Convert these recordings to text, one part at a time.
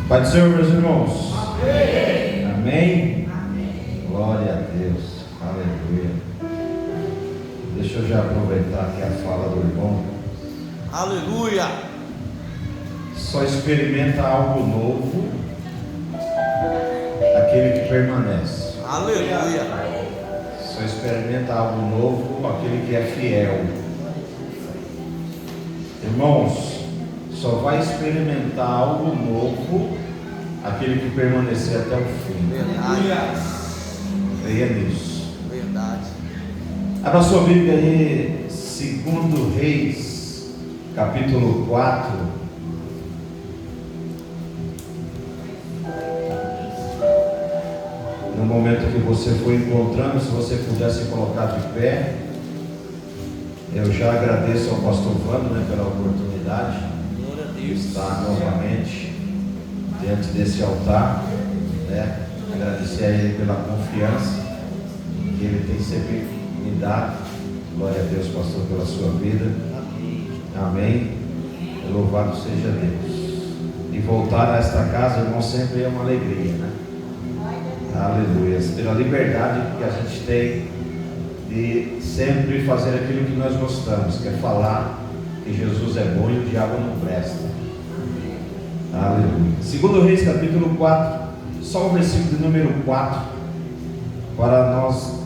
Pai do Senhor, meus irmãos. Amém. Amém. Glória a Deus. Aleluia. Deixa eu já aproveitar aqui a fala do irmão. Aleluia. Só experimenta algo novo aquele que permanece. Aleluia. Só experimenta algo novo aquele que é fiel. Irmãos, só vai experimentar algo novo aquele que permanecer até o fim. Verdade. Creia nisso. Verdade. Abra sua Bíblia aí, 2 Reis, capítulo 4. No momento que você for encontrando, se você pudesse colocar de pé, eu já agradeço ao pastor Vando, pela oportunidade Glória a de Deus. estar novamente diante desse altar, agradecer a ele pela confiança que ele tem sempre me dado. Glória a Deus, pastor, pela sua vida. Amém. Louvado seja Deus. E voltar a esta casa, irmão, sempre é uma alegria, Aleluia. Pela liberdade que a gente tem de sempre fazer aquilo que nós gostamos, que é falar que Jesus é bom e o diabo não presta. Aleluia. 2 Reis, capítulo 4, só o versículo de número 4, para nós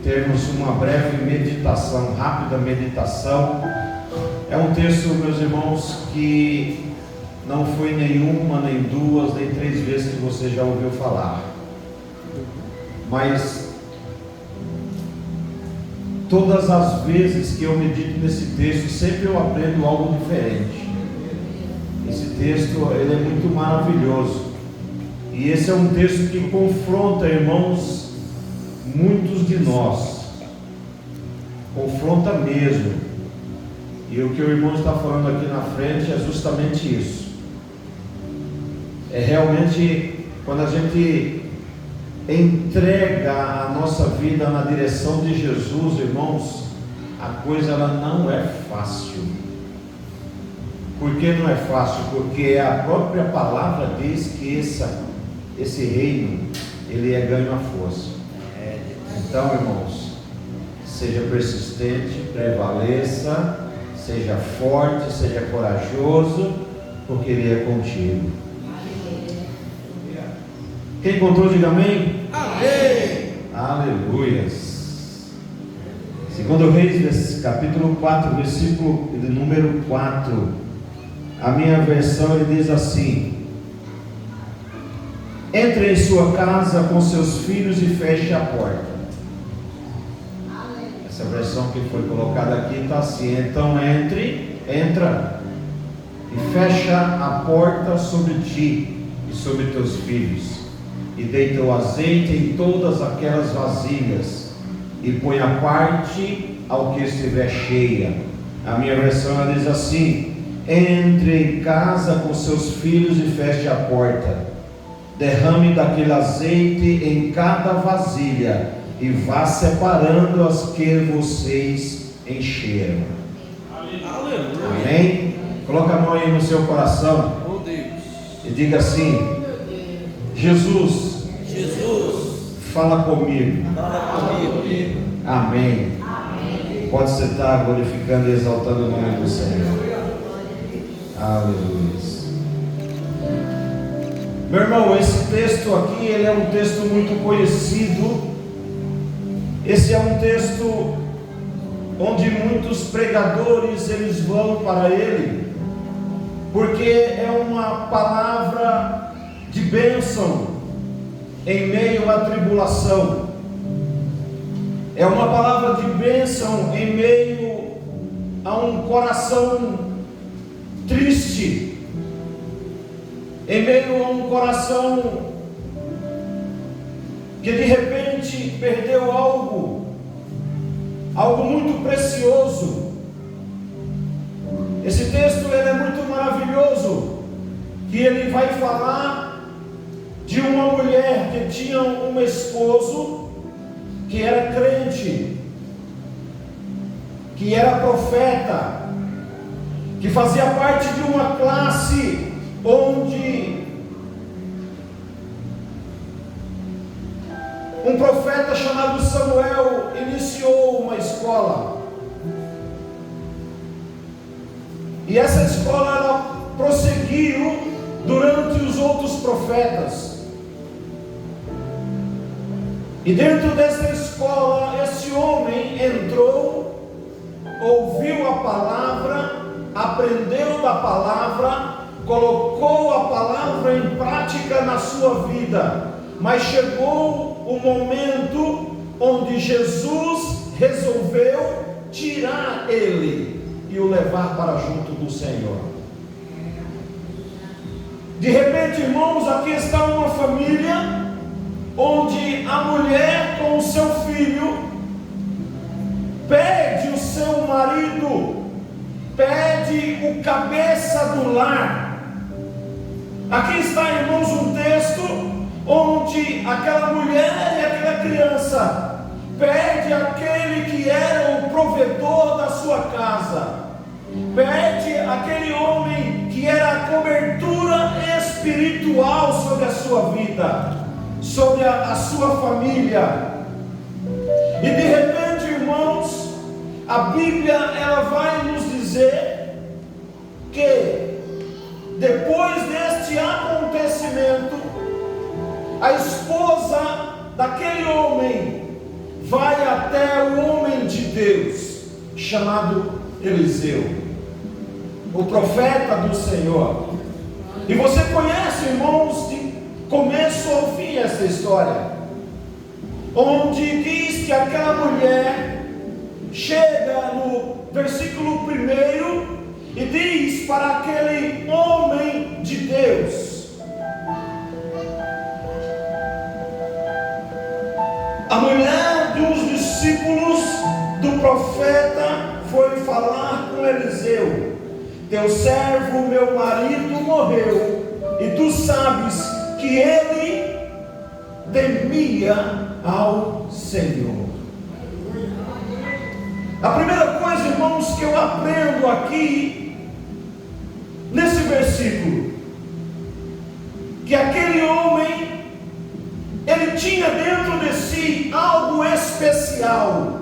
termos uma breve meditação, rápida meditação. É um texto, meus irmãos, que não foi nenhuma, nem duas, nem três vezes que você já ouviu falar, mas todas as vezes que eu medito nesse texto, sempre eu aprendo algo diferente. Esse texto, ele é muito maravilhoso, e esse é um texto que confronta, irmãos, muitos de nós, confronta mesmo. E o que o irmão está falando aqui na frente é justamente isso. É realmente quando a gente entrega a nossa vida na direção de Jesus, irmãos, a coisa ela não é fácil. Por que não é fácil? Porque a própria palavra diz que esse reino, ele é ganho à força. Então, irmãos, seja persistente, prevaleça, seja forte, seja corajoso, porque Ele é contigo. Quem encontrou, diga amém. Amém. Aleluias. 2 Reis, capítulo 4, versículo de número 4. A minha versão, ele diz assim: entre em sua casa com seus filhos e feche a porta. Essa versão que foi colocada aqui está assim: então entra e fecha a porta sobre ti e sobre teus filhos, e deita o azeite em todas aquelas vasilhas, e põe a parte ao que estiver cheia. A minha versão ela diz assim: entre em casa com seus filhos e feche a porta, derrame daquele azeite em cada vasilha, e vá separando as que vocês encheram. Aleluia. Amém? Coloca a mão aí no seu coração Oh Deus. e diga assim: Jesus, fala comigo. Fala comigo. Amém. Pode sentar, glorificando e exaltando o nome do Senhor. Aleluia. Meu irmão, esse texto aqui, ele é um texto muito conhecido. Esse é um texto onde muitos pregadores eles vão para ele, porque é uma palavra de bênção em meio à tribulação. É uma palavra de bênção em meio a um coração triste, em meio a um coração que de repente perdeu algo muito precioso. Esse texto ele é muito maravilhoso, que ele vai falar de uma mulher que tinha um esposo que era crente, que era profeta, que fazia parte de uma classe onde profeta chamado Samuel iniciou uma escola. E essa escola ela prosseguiu durante os outros profetas. E dentro dessa escola, esse homem entrou, ouviu a palavra, aprendeu da palavra, colocou a palavra em prática na sua vida. Mas chegou o momento onde Jesus resolveu tirar ele e o levar para junto do Senhor. De repente, irmãos, aqui está uma família onde a mulher com o seu filho pede o seu marido, pede o cabeça do lar. Aqui está, irmãos, um texto onde aquela mulher e aquela criança pede aquele que era o provedor da sua casa, pede aquele homem que era a cobertura espiritual sobre a sua vida, sobre a sua família. E de repente, irmãos, a Bíblia ela vai nos dizer que depois deste acontecimento, a esposa daquele homem vai até o homem de Deus chamado Eliseu, o profeta do Senhor. E você conhece, irmãos, de começo ao fim essa história, onde diz que aquela mulher chega no versículo 1 e diz para aquele homem de Deus: a mulher de uns discípulos do profeta foi falar com Eliseu: teu servo, meu marido, morreu, e tu sabes que ele temia ao Senhor. A primeira coisa, irmãos, que eu aprendo aqui nesse versículo, que aquele homem, ele tinha dentro de si algo especial.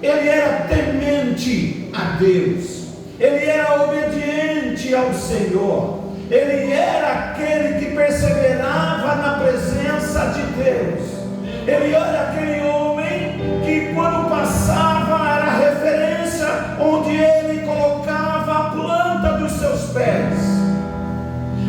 Ele era temente a Deus, ele era obediente ao Senhor, ele era aquele que perseverava na presença de Deus, ele era aquele homem que quando passava era referência onde ele colocava a planta dos seus pés.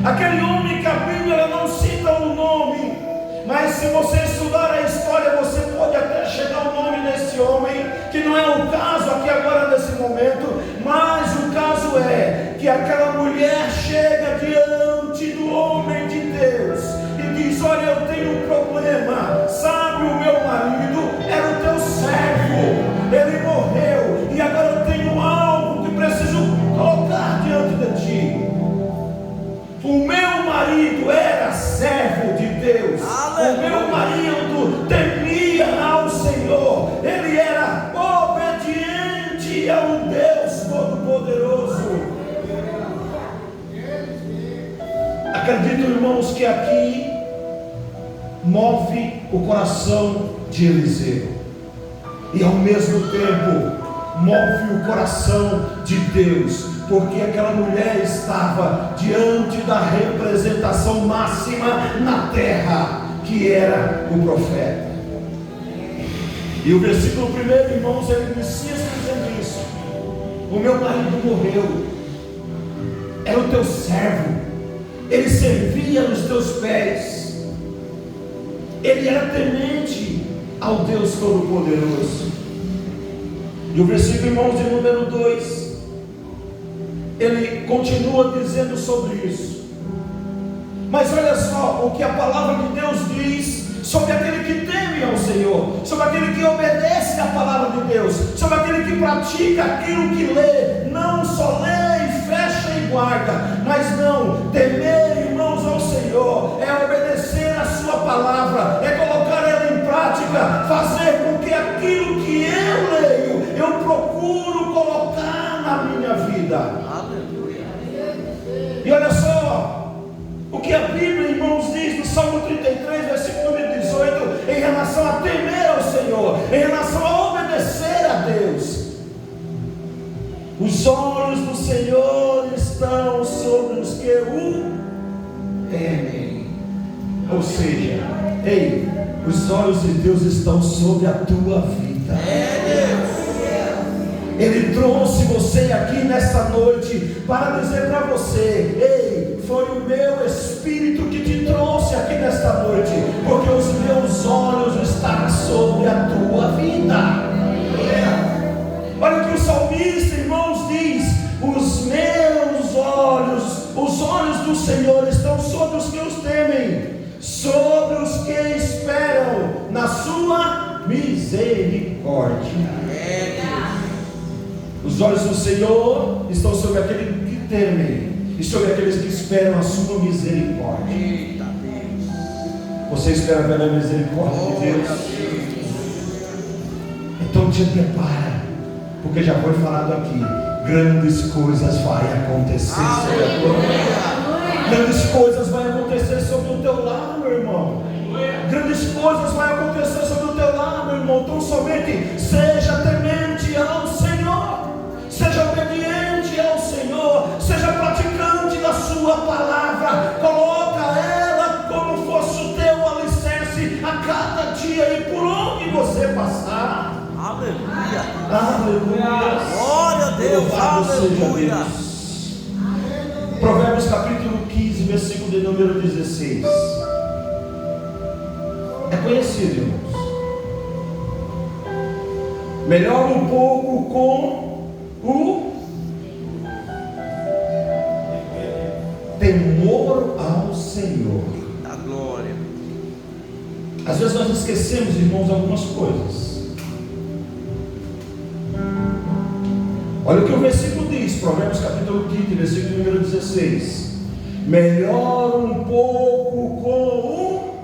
Aquele homem que a Bíblia não cita o nome, mas se você estudar a história, você pode até chegar ao nome desse homem, que não é o caso aqui agora nesse momento, mas o caso é que aquela mulher chega diante do homem de Deus e diz: olha, eu tenho um problema, sabe, o meu marido era o teu servo, ele morreu, e agora eu tenho algo que preciso colocar diante de ti. O meu marido era servo de Deus. Aleluia. O meu marido temia ao Senhor. Ele era obediente ao Deus Todo-Poderoso. Acredito, irmãos, que aqui move o coração de Eliseu e ao mesmo tempo move o coração de Deus, porque aquela mulher estava diante da representação máxima na terra, que era o profeta. E o versículo 1, irmãos, ele inicia dizendo isso: o meu marido morreu, era o teu servo, ele servia nos teus pés, ele era temente ao Deus Todo-Poderoso. E o versículo, irmãos, de número 2, ele continua dizendo sobre isso. Mas olha só o que a palavra de Deus diz sobre aquele que teme ao Senhor, sobre aquele que obedece à palavra de Deus, sobre aquele que pratica aquilo que lê, não só lê e fecha e guarda, mas não, temer, irmãos, ao Senhor é obedecer a sua palavra, é colocar ela em prática, fazer com que aquilo que eu leio, eu procuro colocar na minha vida. Aleluia. E olha só o que a Bíblia, irmãos, diz no Salmo 33, versículo número 18, em relação Os olhos do Senhor estão sobre os que o temem. Ou seja, ei, os olhos de Deus estão sobre a tua vida. Ele trouxe você aqui nessa noite para dizer para você: ei, foi o meu Espírito que te trouxe aqui nesta noite, porque os meus olhos estão sobre a tua vida. Olha o que o salmista, irmãos, diz: os meus olhos, os olhos do Senhor estão sobre os que os temem, sobre os que esperam na sua misericórdia. Os olhos do Senhor estão sobre aqueles que temem e sobre aqueles que esperam a sua misericórdia. Você espera pela misericórdia de Deus? Então te prepara, porque já foi falado aqui, grandes coisas vai acontecer sobre a tua vida. Grandes coisas vai acontecer sobre o teu lar, meu irmão. Grandes coisas vai acontecer sobre o teu lar, meu irmão. Então somente seja temente ao Senhor, seja obediente ao Senhor, seja praticante da sua palavra. Coloca ela como fosse o teu alicerce a cada dia e por onde você passar. Aleluia. Aleluia. Glória a Deus. Louvado seja Aleluia. Deus. Provérbios capítulo 15, versículo de número 16. É conhecido, irmãos. Melhor um pouco com o temor ao Senhor. A glória. Às vezes nós esquecemos, irmãos, algumas coisas. Olha o que o versículo diz, Provérbios capítulo 15, versículo número 16. Melhor um pouco com o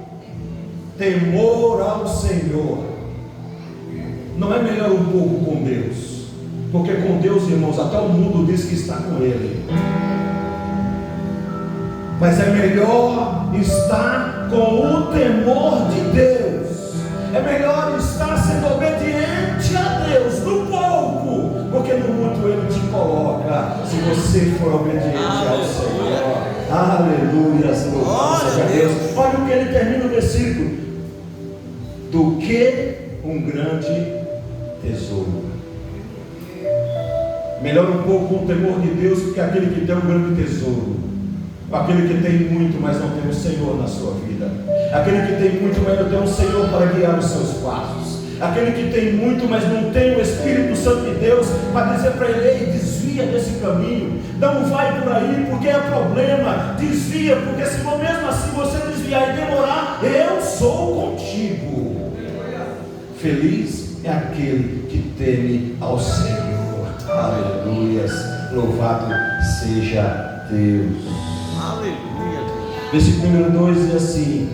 temor ao Senhor. Não é melhor um pouco com Deus, porque com Deus, irmãos, até o mundo diz que está com Ele. Mas é melhor estar com o temor de Deus. É melhor estar sendo obediente a Deus no pouco, porque no muito Ele te coloca, se você for obediente ao Senhor. Aleluia, louvado seja Deus. Olha o que ele termina o versículo: do que um grande tesouro. Melhor um pouco o temor de Deus do que aquele que tem um grande tesouro. Aquele que tem muito, mas não tem o Senhor na sua vida. Aquele que tem muito, mas não tem o Senhor para guiar os seus passos. Aquele que tem muito, mas não tem o Espírito Santo de Deus para dizer para ele: ei, desvia desse caminho, não vai por aí porque é problema, desvia, porque se for mesmo assim você desviar e demorar, eu sou contigo. Feliz é aquele que teme ao Senhor. Aleluias, louvado seja Deus. Aleluia. Versículo número 2 diz assim: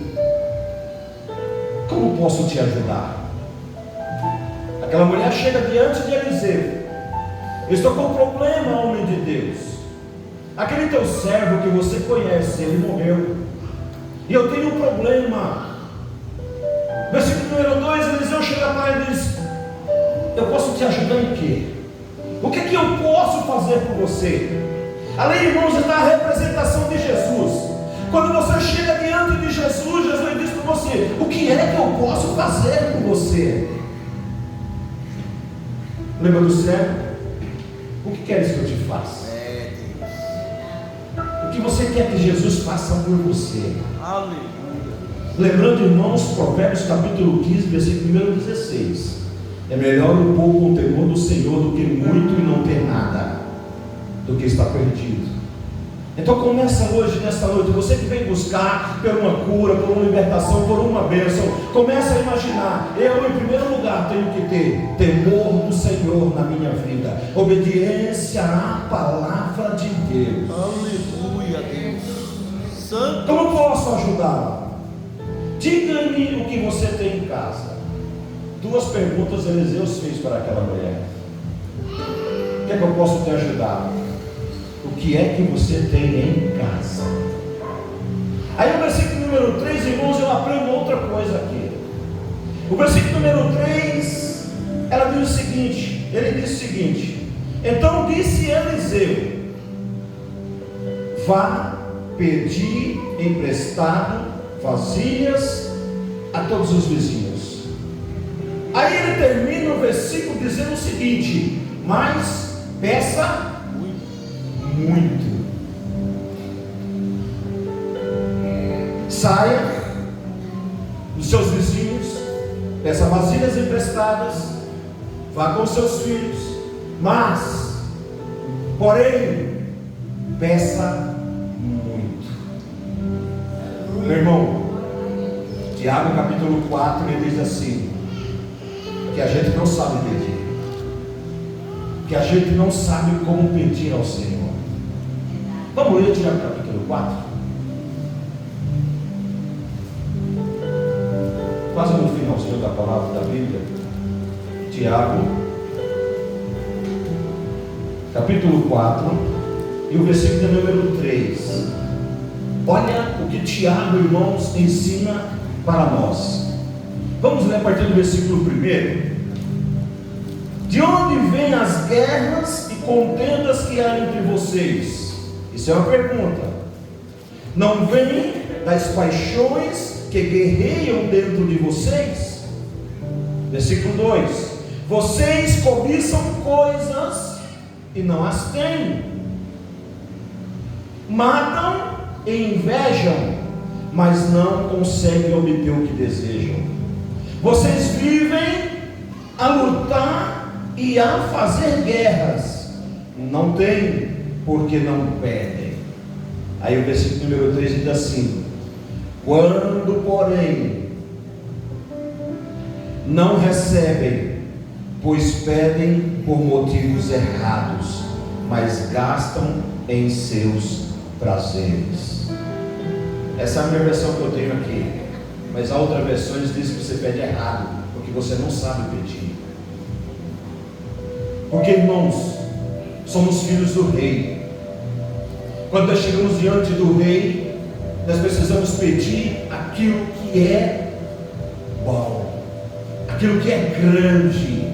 como posso te ajudar? Aquela mulher chega diante de Eliseu: eu estou com um problema, homem de Deus. Aquele teu servo que você conhece, ele morreu, e eu tenho um problema. Versículo número 2, Eliseu chega para ele e diz: eu posso te ajudar em quê? O que é que eu posso fazer por você? Ali, irmãos, está a representação de Jesus. Quando você chega diante de Jesus, Jesus diz para você: o que é que eu posso fazer por você? Lembra do cego? O que queres que eu te faça? O que você quer que Jesus faça por você? Aleluia. Lembrando, irmãos, Provérbios capítulo 15, versículo número 16. É melhor um pouco com o temor do Senhor do que muito e não ter nada, do que estar perdido. Então começa hoje, nesta noite, você que vem buscar por uma cura, por uma libertação, por uma bênção, começa a imaginar: eu em primeiro lugar tenho que ter temor do Senhor na minha vida, obediência à palavra de Deus. Aleluia, Deus Santo. Como posso ajudá-lo? Diga-me o que você tem em casa. Duas perguntas Eliseu fez para aquela mulher: o que é que eu posso te ajudar? O que é que você tem em casa? Aí o versículo número 3, irmãos, eu aprendo outra coisa aqui. O versículo número 3, ela diz o seguinte: ele diz o seguinte: então disse Eliseu: vá pedir emprestado vasilhas a todos os vizinhos. Aí ele termina o versículo dizendo o seguinte: mas peça muito. Saia dos seus vizinhos, peça vasilhas emprestadas, vá com seus filhos, mas, porém, peça muito. Meu irmão, Tiago capítulo 4, ele diz assim: que a gente não sabe pedir, que a gente não sabe como pedir ao Senhor. Vamos ler Tiago capítulo 4? Quase no finalzinho da palavra da Bíblia. Tiago capítulo 4 e o versículo número 3. Olha o que Tiago, irmãos, ensina para nós. Vamos ler a partir do versículo 1. De onde vêm as guerras e contendas que há entre vocês? Isso é uma pergunta. Não vem das paixões que guerreiam dentro de vocês? Versículo 2: vocês cobiçam coisas e não as têm, matam e invejam, mas não conseguem obter o que desejam. Vocês vivem a lutar e a fazer guerras, não têm porque não pedem. Aí o versículo número 3 diz assim: quando porém não recebem, pois pedem por motivos errados, mas gastam em seus prazeres. Essa é a minha versão que eu tenho aqui, mas a outra versão diz que você pede errado, porque você não sabe pedir. Porque, irmãos, somos filhos do rei. Quando nós chegamos diante do rei, nós precisamos pedir aquilo que é bom, aquilo que é grande,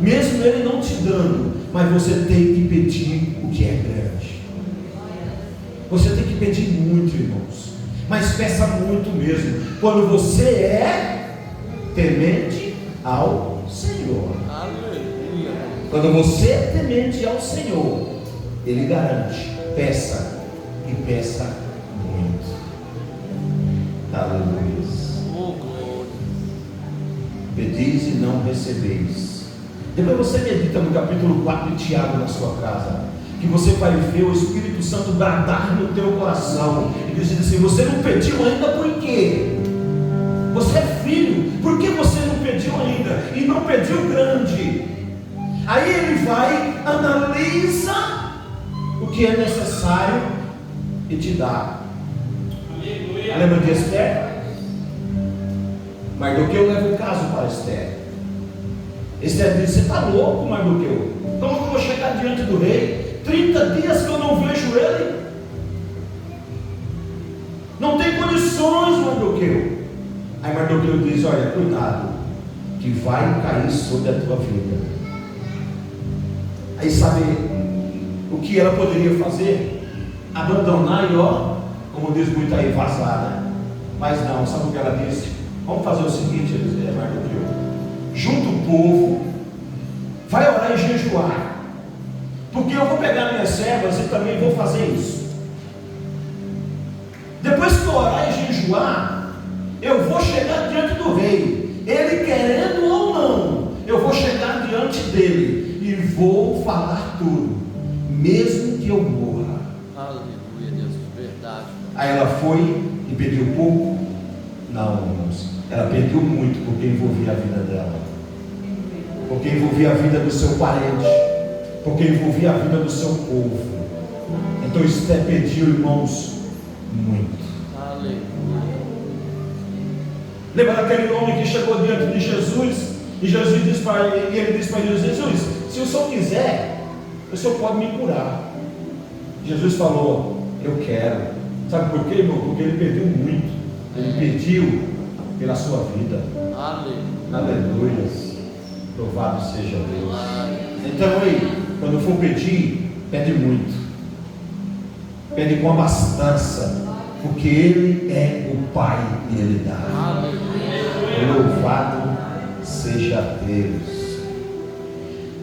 mesmo ele não te dando, mas você tem que pedir o que é grande. Você tem que pedir muito, irmãos, mas peça muito mesmo, quando você é temente ao Senhor. Aleluia. Quando você é temente ao Senhor, Ele garante: peça e peça muito. Aleluia. Oh, glória. Pedis e não recebeis. Depois você medita no capítulo 4 de Tiago na sua casa, que você vai ver o Espírito Santo bradar no teu coração e dizer assim: você não pediu ainda por quê? Você é filho, por que você não pediu ainda? E não pediu grande. Aí ele vai, analisa o que é necessário e te dá. Lembra de Esther? Mardoqueu leva o caso para Esther. Esther diz: você está louco, Mardoqueu? Como que eu vou chegar diante do rei? 30 dias que eu não vejo ele. Não tem condições, Mardoqueu. Aí Mardoqueu diz: olha, cuidado, que vai cair sobre a tua vida. Aí sabe o que ela poderia fazer? Abandonar e como diz muito aí, vazar, né? Mas não, sabe o que ela disse? Vamos fazer o seguinte, Mardoqueu: junta o povo, vai orar e jejuar, porque eu vou pegar minhas servas e também vou fazer isso. Depois que eu orar e jejuar, eu vou chegar diante do rei, ele querendo ou não, eu vou chegar diante dele e vou falar tudo, mesmo que eu morra. Aleluia, Deus, verdade. Aí ela foi e pediu pouco? Não, irmãos, ela pediu muito, porque envolvia a vida dela, porque envolvia a vida do seu parente, porque envolvia a vida do seu povo. Então Esther pediu, irmãos, muito. Aleluia. Lembra daquele homem que chegou diante de Jesus e Jesus disse para ele, e ele disse para ele: Jesus, se o Senhor quiser, o Senhor pode me curar. Jesus falou: eu quero. Sabe por quê, irmão? Porque ele pediu muito. Ele pediu pela sua vida. Aleluia. Aleluia. Louvado seja Deus. Então aí, quando for pedir, pede muito, pede com abastança, porque Ele é o Pai e Ele dá. Louvado seja Deus.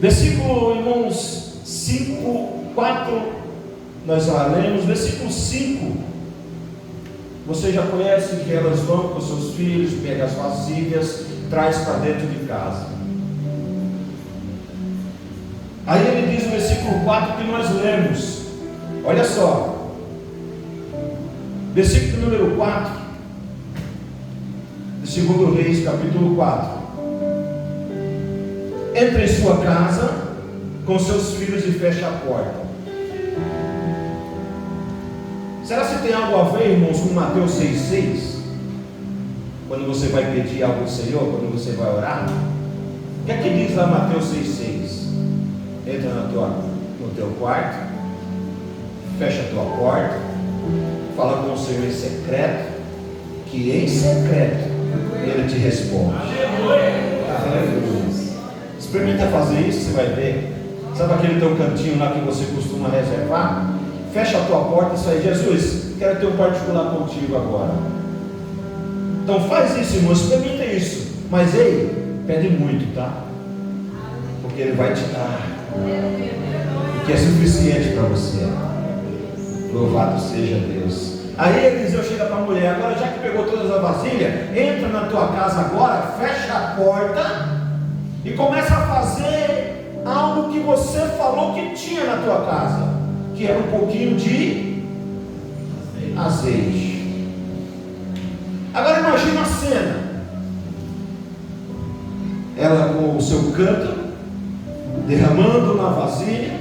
Versículo, irmãos, 5, 4, nós já lemos, versículo 5, você já conhece que elas vão com seus filhos, pega as vasilhas, traz para dentro de casa. Aí ele diz no versículo 4 que nós lemos, olha só, versículo número 4, de 2 Reis, capítulo 4. Entra em sua casa com seus filhos e fecha a porta. Será que tem algo a ver, irmãos, com Mateus 6,6? Quando você vai pedir algo ao Senhor, quando você vai orar, o que é que diz lá Mateus 6,6? Entra no teu quarto, fecha a tua porta, fala com o Senhor em secreto, que em secreto Ele te responde. Aleluia. Experimenta fazer isso, você vai ver. Sabe aquele teu cantinho lá que você costuma reservar? Fecha a tua porta e sai, Jesus, quero ter um particular contigo agora. Então faz isso, irmão, experimenta isso. Mas ei, pede muito, tá? Porque Ele vai te dar o que é suficiente para você. Louvado seja Deus. Aí Eliseu chega para a mulher, agora já que pegou todas as vasilhas, entra na tua casa agora, fecha a porta e começa a fazer algo que você falou que tinha na tua casa, que era um pouquinho de azeite. Agora imagina a cena, ela com o seu cântaro, derramando na vasilha,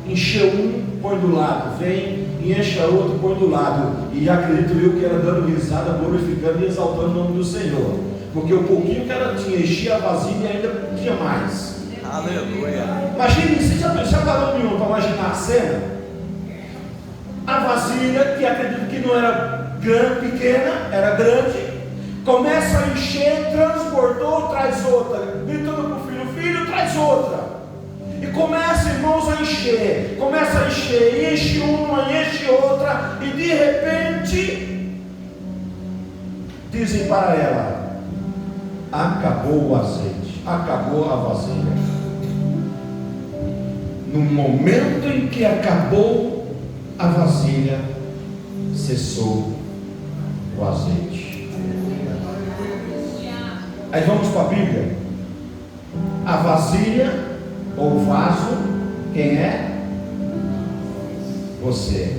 encheu um, põe do lado, vem e enche a outro, põe do lado, e acredito eu que ela dando risada, glorificando e exaltando o nome do Senhor, porque o pouquinho que ela tinha, enchia a vasilha e ainda tinha mais. Aleluia. Imagine, você já parou nenhum para imaginar a cena? A vasilha, que acredito que não era grande, pequena, era grande, começa a encher, transbordou, traz outra, gritando para o filho, filho, traz outra. E começa, irmãos, a encher, e enche uma, e enche outra, e de repente, dizem para ela, acabou o azeite, acabou a vasilha. No momento em que acabou a vasilha, cessou o azeite. Aí vamos para a Bíblia. A vasilha ou vaso, quem é? Você.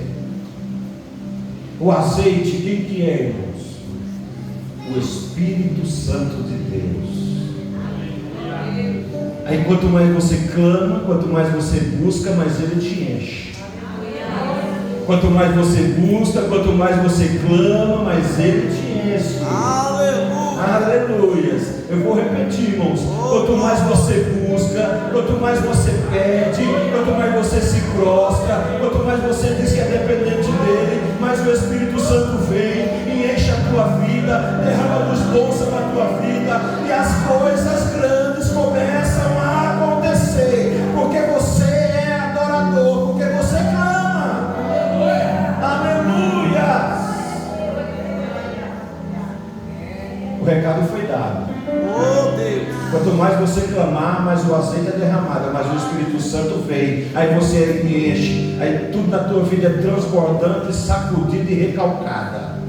O azeite, quem que é, irmãos? O Espírito Santo de Deus. Aí quanto mais você clama, quanto mais você busca, mais Ele te enche. Quanto mais você busca, quanto mais você clama, mais Ele te enche. Aleluia. Eu vou repetir, irmãos. Quanto mais você busca, quanto mais você pede, quanto mais você se prostra, quanto mais você diz que é dependente dEle, mais o Espírito Santo vem e enche a tua vida, derrama dos dons sobre a tua vida, e as coisas grandes começam a acontecer, porque você é adorador, porque você clama. Aleluia. O recado foi dado. Oh Deus. Quanto mais você clamar, mais o azeite é derramado, mais o Espírito Santo vem. Aí você enche. Aí tudo na tua vida é transbordante, sacudida e recalcada.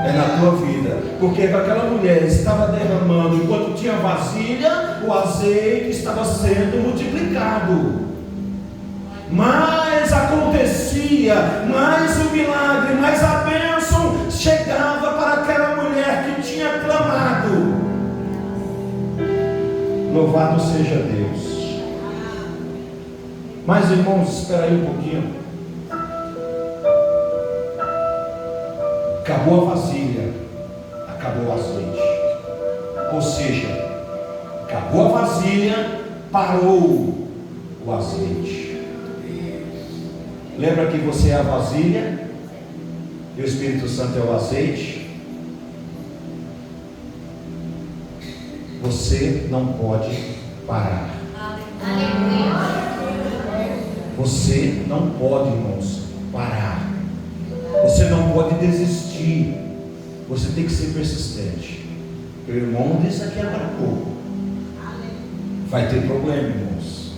É na tua vida. Porque aquela mulher estava derramando, enquanto tinha vasilha, o azeite estava sendo multiplicado. Mais acontecia, mais o milagre, mais a bênção chegava para aquela mulher que tinha clamado. Louvado seja Deus. Mas irmãos, espera aí um pouquinho. Acabou a vasilha, acabou o azeite. Ou seja, acabou a vasilha, parou o azeite. Lembra que você é a vasilha e o Espírito Santo é o azeite? Você não pode parar. Você não pode, irmãos, parar. Você não pode desistir. Você tem que ser persistente. O irmão disse aqui agora há pouco. Vai ter problema, irmãos.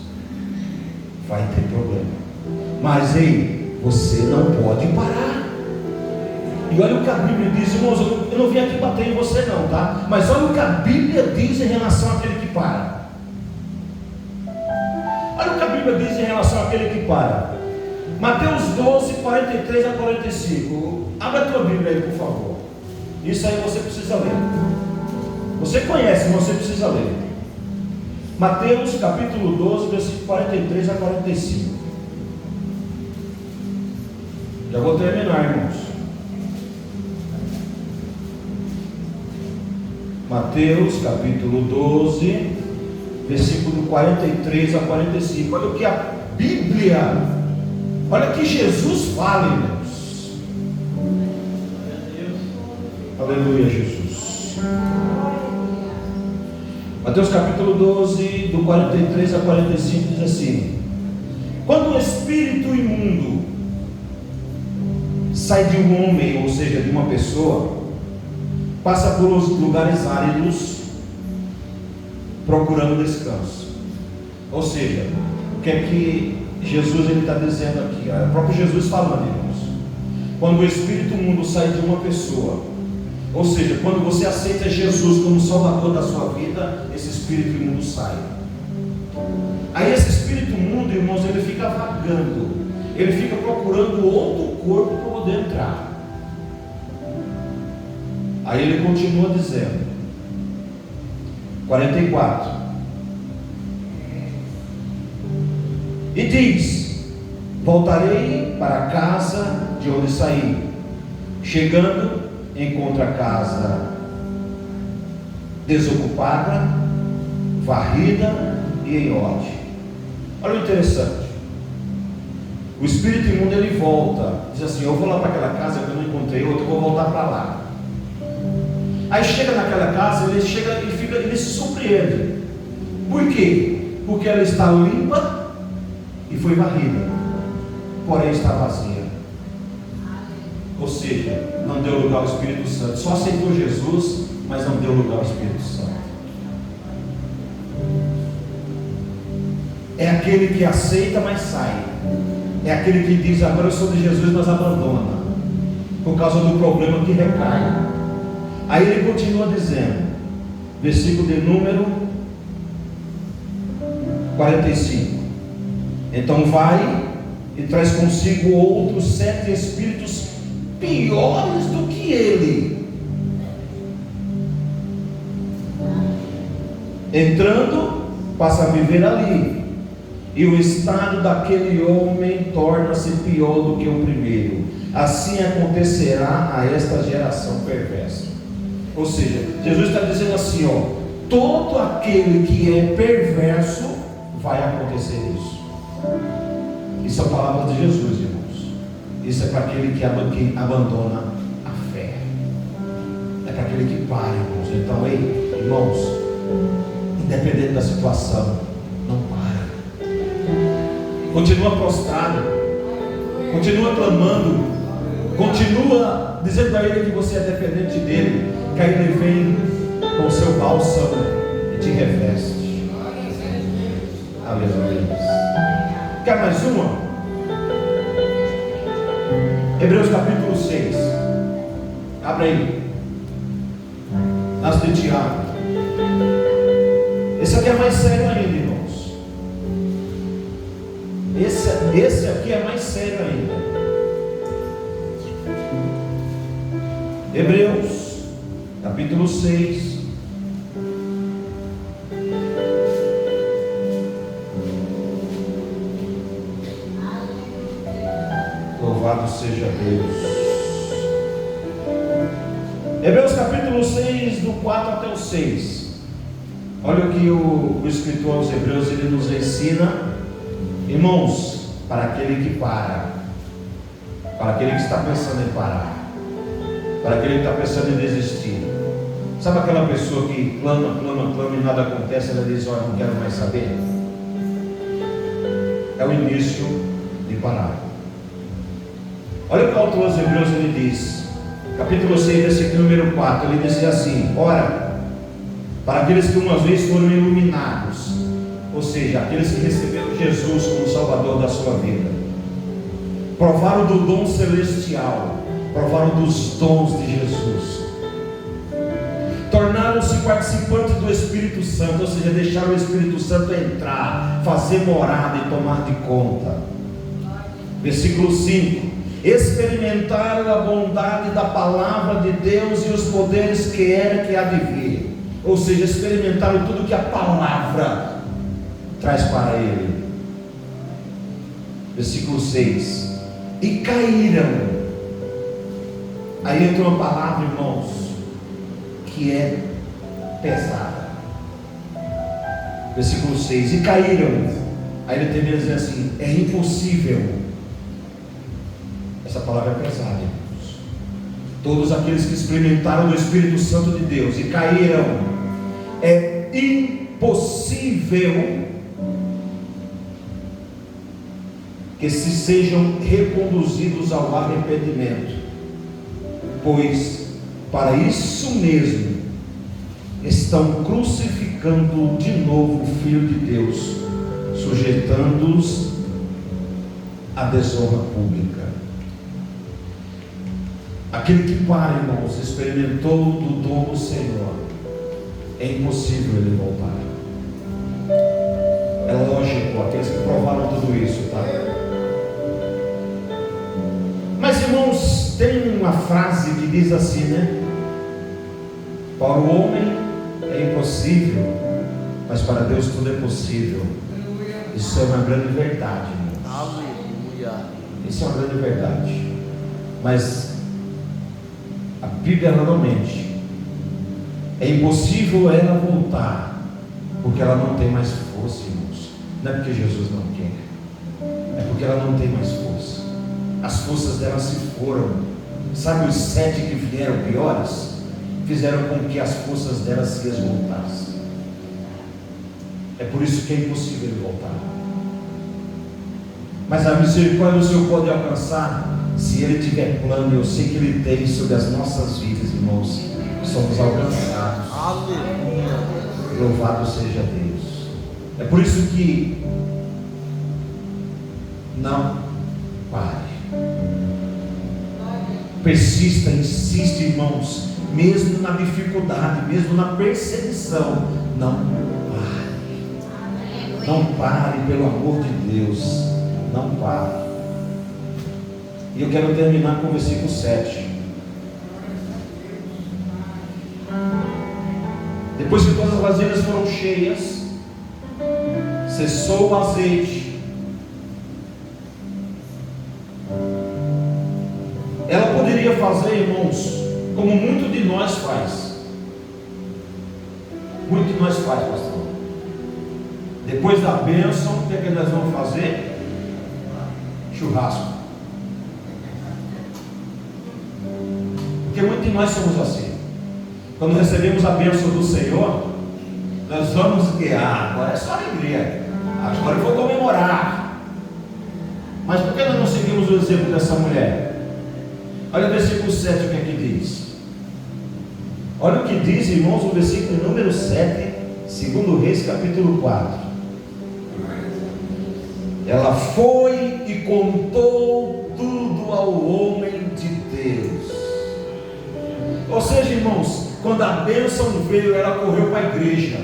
Vai ter problema. Mas ei, você não pode parar. E olha o que a Bíblia diz, irmãos. Eu não vim aqui bater em você não, tá? Mas olha o que a Bíblia diz em relação àquele que para. Olha o que a Bíblia diz em relação àquele que para. Mateus 12, 43 a 45. Abra a tua Bíblia aí, por favor. Isso aí você precisa ler. Você conhece, mas você precisa ler. Mateus capítulo 12, versículo 43 a 45. Já vou terminar, irmãos. Mateus capítulo 12, versículo 43 a 45. Olha o que a Bíblia, olha o que Jesus fala, irmãos. Aleluia, Jesus. Mateus capítulo 12, do 43 a 45 diz assim: quando o espírito imundo sai de um homem, ou seja, de uma pessoa, passa por os lugares áridos procurando descanso. Ou seja, o que é que Jesus está dizendo aqui? É o próprio Jesus falando, irmãos. Quando o espírito imundo sai de uma pessoa, ou seja, quando você aceita Jesus como Salvador da sua vida, esse espírito imundo sai. Aí esse espírito imundo, irmãos, ele fica vagando, ele fica procurando outro corpo para poder entrar. Aí ele continua dizendo, 44, e diz: voltarei para a casa de onde saí. Chegando, encontra a casa desocupada, varrida e em ordem. Olha o interessante. O espírito imundo ele volta, diz assim: eu vou lá para aquela casa que eu não encontrei outra, eu vou voltar para lá. Aí chega naquela casa, ele se surpreende. Por quê? Porque ela está limpa e foi varrida, porém está vazia. Ou seja, não deu lugar ao Espírito Santo. Só aceitou Jesus, mas não deu lugar ao Espírito Santo. É aquele que aceita, mas sai. É aquele que diz: agora eu sou de Jesus, mas abandona, por causa do problema que recai. Aí ele continua dizendo, versículo de número 45: então vai e traz consigo outros 7 espíritos piores do que ele, entrando, passa a viver ali, e o estado daquele homem torna-se pior do que o primeiro. Assim acontecerá a esta geração perversa. Ou seja, Jesus está dizendo assim, ó, todo aquele que é perverso, vai acontecer isso. Isso é a palavra de Jesus, irmãos. Isso é para aquele que abandona a fé. É para aquele que para, irmãos. Então, ei, irmãos, independente da situação, não para. Continua prostrado, continua clamando, continua dizendo a Ele que você é dependente dEle, que aí Ele vem com o seu bálsamo e te reveste. Aleluia. Quer mais uma? Hebreus capítulo 6. Abre aí. Nas de Tiago. Esse aqui é mais sério ainda, irmãos. Esse aqui é mais sério ainda. Hebreus capítulo 6. Louvado seja Deus. Hebreus capítulo 6, do 4 até o 6. Olha o que o escritor aos Hebreus ele nos ensina, irmãos, para aquele que para aquele que está pensando em parar, para aquele que está pensando em desistir. Sabe aquela pessoa que clama e nada acontece? Ela diz: olha, não quero mais saber. é o início de parar. Olha o que o autor aos Hebreus ele diz, capítulo 6, versículo número 4, ele diz assim: ora, para aqueles que uma vez foram iluminados, ou seja, aqueles que receberam Jesus como Salvador da sua vida, provaram do dom celestial, provaram dos dons de Jesus, tornaram-se participantes do Espírito Santo, ou seja, deixaram o Espírito Santo entrar, fazer morada e tomar de conta. Versículo 5: experimentaram a bondade da palavra de Deus e os poderes que era que há de vir, ou seja, experimentaram tudo que a palavra traz para ele. Versículo 6: e caíram. Aí entra uma palavra, irmãos, que é pesada. Versículo 6: e caíram. Aí ele termina dizendo assim: é impossível. Essa palavra é pesada, irmãos. Todos aqueles que experimentaram o Espírito Santo de Deus e caíram, é impossível que se sejam reconduzidos ao arrependimento, pois para isso mesmo estão crucificando de novo o Filho de Deus, sujeitando-os à desonra pública. Aquele que para, irmãos, experimentou do dom do Senhor, é impossível ele voltar. É lógico, aqueles que provaram tudo isso, tá? Mas, irmãos, tem uma frase que diz assim, né? Para o homem é impossível, mas para Deus tudo é possível. Isso é uma grande verdade, irmãos. Aleluia. Isso é uma grande verdade. Mas a Bíblia não mente. É impossível ela voltar, porque ela não tem mais força, irmãos. Não é porque Jesus não quer, é porque ela não tem mais força. As forças dela se foram. Sabe os 7 que vieram piores? Fizeram com que as forças dela se esgotassem. É por isso que é impossível ele voltar. Mas a misericórdia do Senhor pode alcançar, se Ele tiver plano. Eu sei que Ele tem sobre as nossas vidas, irmãos. Somos alcançados. Aleluia. Louvado seja Deus. É por isso que não pare. Persista, insiste, irmãos. Mesmo na dificuldade, mesmo na perseguição, não pare. Não pare, pelo amor de Deus. Não pare. E eu quero terminar com o versículo 7. Depois que todas as vasilhas foram cheias, cessou o azeite. Ela poderia fazer, irmãos, como muito de nós faz. Muito de nós faz, pastor. Depois da bênção, o que é que nós vamos fazer? Churrasco. Porque muitos de nós somos assim. Quando recebemos a bênção do Senhor, nós vamos guiar. Agora é só alegria. Agora eu vou comemorar. Mas por que nós não seguimos o exemplo dessa mulher? Olha o versículo 7, o que é que diz? Olha o que diz, irmãos, o versículo número 7, segundo Reis, capítulo 4. Ela foi e contou tudo ao homem de Deus. Ou seja, irmãos, quando a bênção veio, ela correu para a igreja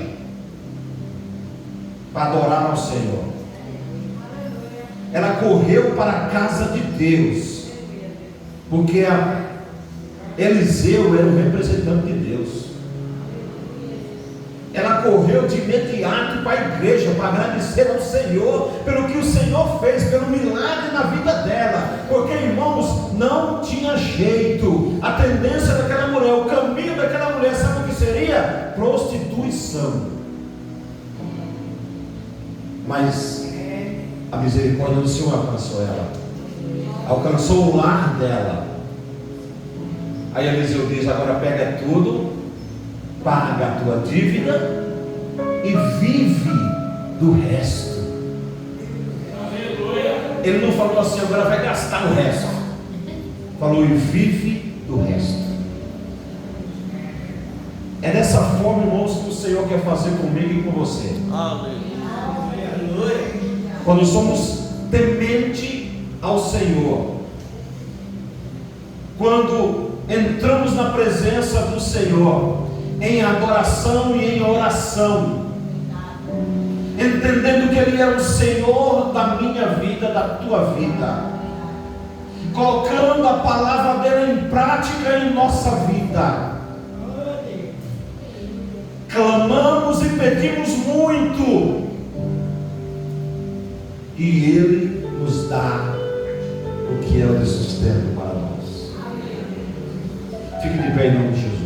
para adorar ao Senhor. Ela correu para a casa de Deus, porque Eliseu era o representante de Deus. Ela correu de imediato para a igreja para agradecer ao Senhor pelo que o Senhor fez, pelo milagre na vida dela. Porque, irmãos, não tinha jeito. A tendência daquela mulher, o caminho daquela mulher, sabe o que seria? Prostituição. Mas a misericórdia do Senhor alcançou ela, alcançou o lar dela. Aí Eliseu diz: agora pega tudo, paga a tua dívida e vive do resto. Ele não falou assim, agora vai gastar o resto. Falou, e vive do resto. É dessa forma, irmãos, que o Senhor quer fazer comigo e com você. Aleluia. Quando somos temente ao Senhor, quando entramos na presença do Senhor, em adoração e em oração, entendendo que Ele é o Senhor da minha vida, da tua vida, colocando a palavra dele em prática em nossa vida, clamamos e pedimos muito, e Ele nos dá o que é o de sustento para nós. Fique de pé em nome de Jesus.